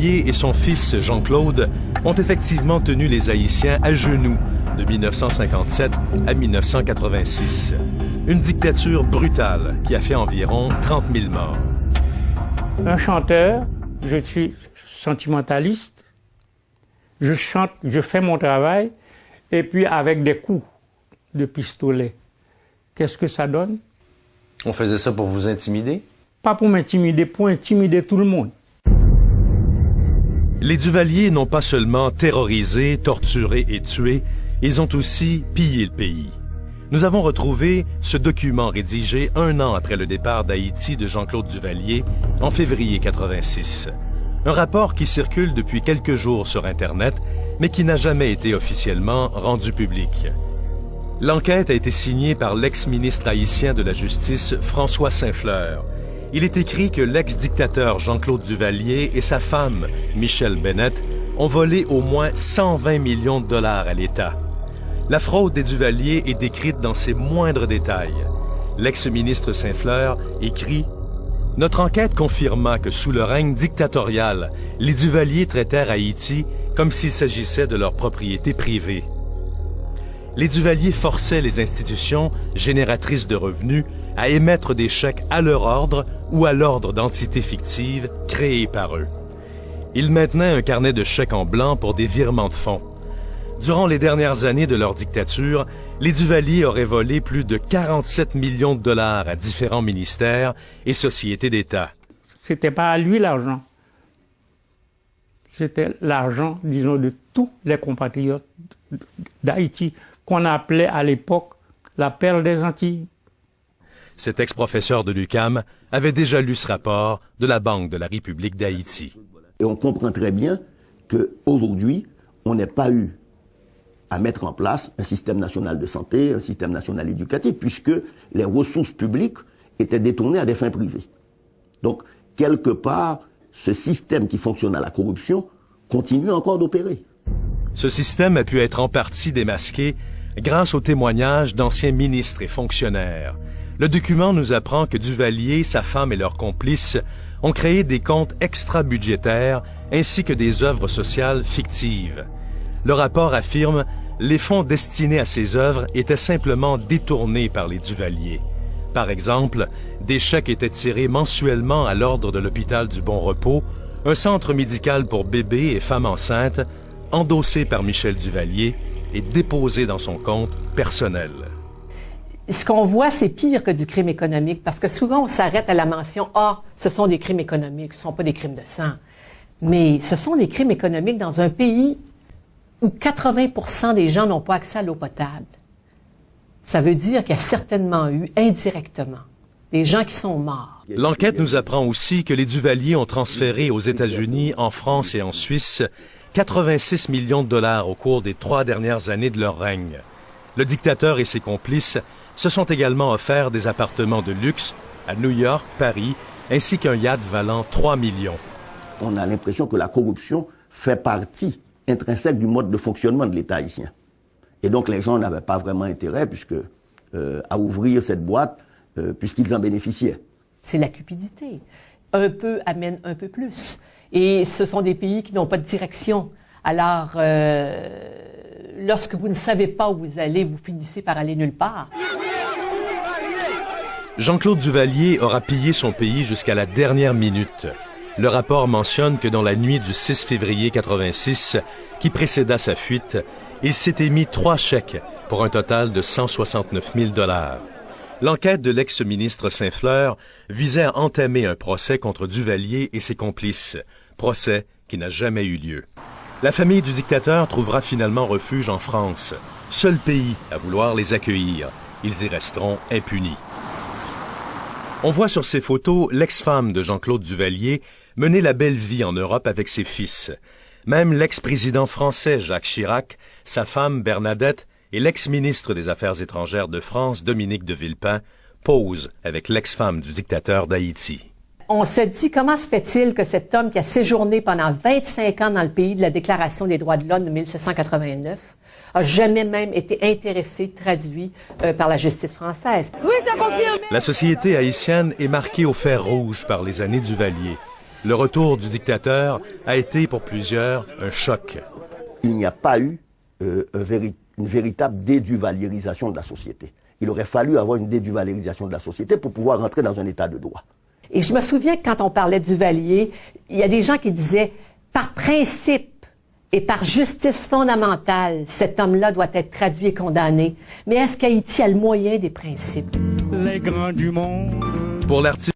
Duvalier et son fils Jean-Claude ont effectivement tenu les Haïtiens à genoux de 1957 à 1986. Une dictature brutale qui a fait environ 30 000 morts. Un chanteur, je suis sentimentaliste, je chante, je fais mon travail, et puis avec des coups de pistolet. Qu'est-ce que ça donne? On faisait ça pour vous intimider? Pas pour m'intimider, pour intimider tout le monde. Les Duvalier n'ont pas seulement terrorisé, torturé et tué, ils ont aussi pillé le pays. Nous avons retrouvé ce document rédigé 1 an après le départ d'Haïti de Jean-Claude Duvalier en février 86. Un rapport qui circule depuis quelques jours sur Internet, mais qui n'a jamais été officiellement rendu public. L'enquête a été signée par l'ex-ministre haïtien de la Justice, François Saint-Fleur. Il est écrit que l'ex-dictateur Jean-Claude Duvalier et sa femme, Michelle Bennett, ont volé au moins 120 millions de dollars à l'État. La fraude des Duvalier est décrite dans ses moindres détails. L'ex-ministre Saint-Fleur écrit « Notre enquête confirma que sous le règne dictatorial, les Duvalier traitèrent Haïti comme s'il s'agissait de leur propriété privée. Les Duvalier forçaient les institutions génératrices de revenus à émettre des chèques à leur ordre ou à l'ordre d'entités fictives créées par eux. Ils maintenaient un carnet de chèques en blanc pour des virements de fonds. Durant les dernières années de leur dictature, les Duvalier auraient volé plus de 47 millions de dollars à différents ministères et sociétés d'État. C'était pas à lui l'argent. C'était l'argent, disons, de tous les compatriotes d'Haïti, qu'on appelait à l'époque la perle des Antilles. Cet ex-professeur de l'UQAM avait déjà lu ce rapport de la Banque de la République d'Haïti. Et on comprend très bien qu'aujourd'hui, on n'a pas eu à mettre en place un système national de santé, un système national éducatif, puisque les ressources publiques étaient détournées à des fins privées. Donc, quelque part, ce système qui fonctionne à la corruption continue encore d'opérer. Ce système a pu être en partie démasqué grâce aux témoignages d'anciens ministres et fonctionnaires. Le document nous apprend que Duvalier, sa femme et leurs complices ont créé des comptes extra-budgétaires ainsi que des œuvres sociales fictives. Le rapport affirme les fonds destinés à ces œuvres étaient simplement détournés par les Duvalier. Par exemple, des chèques étaient tirés mensuellement à l'ordre de l'hôpital du Bon Repos, un centre médical pour bébés et femmes enceintes, endossé par Michel Duvalier et déposé dans son compte personnel. Ce qu'on voit, c'est pire que du crime économique, parce que souvent on s'arrête à la mention « Ah, ce sont des crimes économiques, ce ne sont pas des crimes de sang ». Mais ce sont des crimes économiques dans un pays où 80% des gens n'ont pas accès à l'eau potable. Ça veut dire qu'il y a certainement eu, indirectement, des gens qui sont morts. L'enquête nous apprend aussi que les Duvalier ont transféré aux États-Unis, en France et en Suisse 86 millions de dollars au cours des 3 dernières années de leur règne. Le dictateur et ses complices se sont également offerts des appartements de luxe à New York, Paris, ainsi qu'un yacht valant 3 millions. On a l'impression que la corruption fait partie intrinsèque du mode de fonctionnement de l'État haïtien. Et donc les gens n'avaient pas vraiment intérêt à ouvrir cette boîte puisqu'ils en bénéficiaient. C'est la cupidité. Un peu amène un peu plus. Et ce sont des pays qui n'ont pas de direction. Alors, lorsque vous ne savez pas où vous allez, vous finissez par aller nulle part. Jean-Claude Duvalier aura pillé son pays jusqu'à la dernière minute. Le rapport mentionne que dans la nuit du 6 février 86, qui précéda sa fuite, il s'est émis 3 chèques pour un total de 169 000 dollars. L'enquête de l'ex-ministre Saint-Fleur visait à entamer un procès contre Duvalier et ses complices, procès qui n'a jamais eu lieu. La famille du dictateur trouvera finalement refuge en France, seul pays à vouloir les accueillir. Ils y resteront impunis. On voit sur ces photos l'ex-femme de Jean-Claude Duvalier mener la belle vie en Europe avec ses fils. Même l'ex-président français Jacques Chirac, sa femme Bernadette et l'ex-ministre des Affaires étrangères de France, Dominique de Villepin, posent avec l'ex-femme du dictateur d'Haïti. On se dit, comment se fait-il que cet homme qui a séjourné pendant 25 ans dans le pays de la Déclaration des droits de l'homme de 1789 a jamais même été intéressé, traduit par la justice française? Oui, ça confirme! La société haïtienne est marquée au fer rouge par les années Duvalier. Le retour du dictateur a été pour plusieurs un choc. Il n'y a pas eu une véritable déduvaliérisation de la société. Il aurait fallu avoir une déduvaliérisation de la société pour pouvoir rentrer dans un état de droit. Et je me souviens que quand on parlait du Duvalier, il y a des gens qui disaient, par principe et par justice fondamentale, cet homme-là doit être traduit et condamné. Mais est-ce qu'Haïti a le moyen des principes? Les grands du monde. Pour l'artiste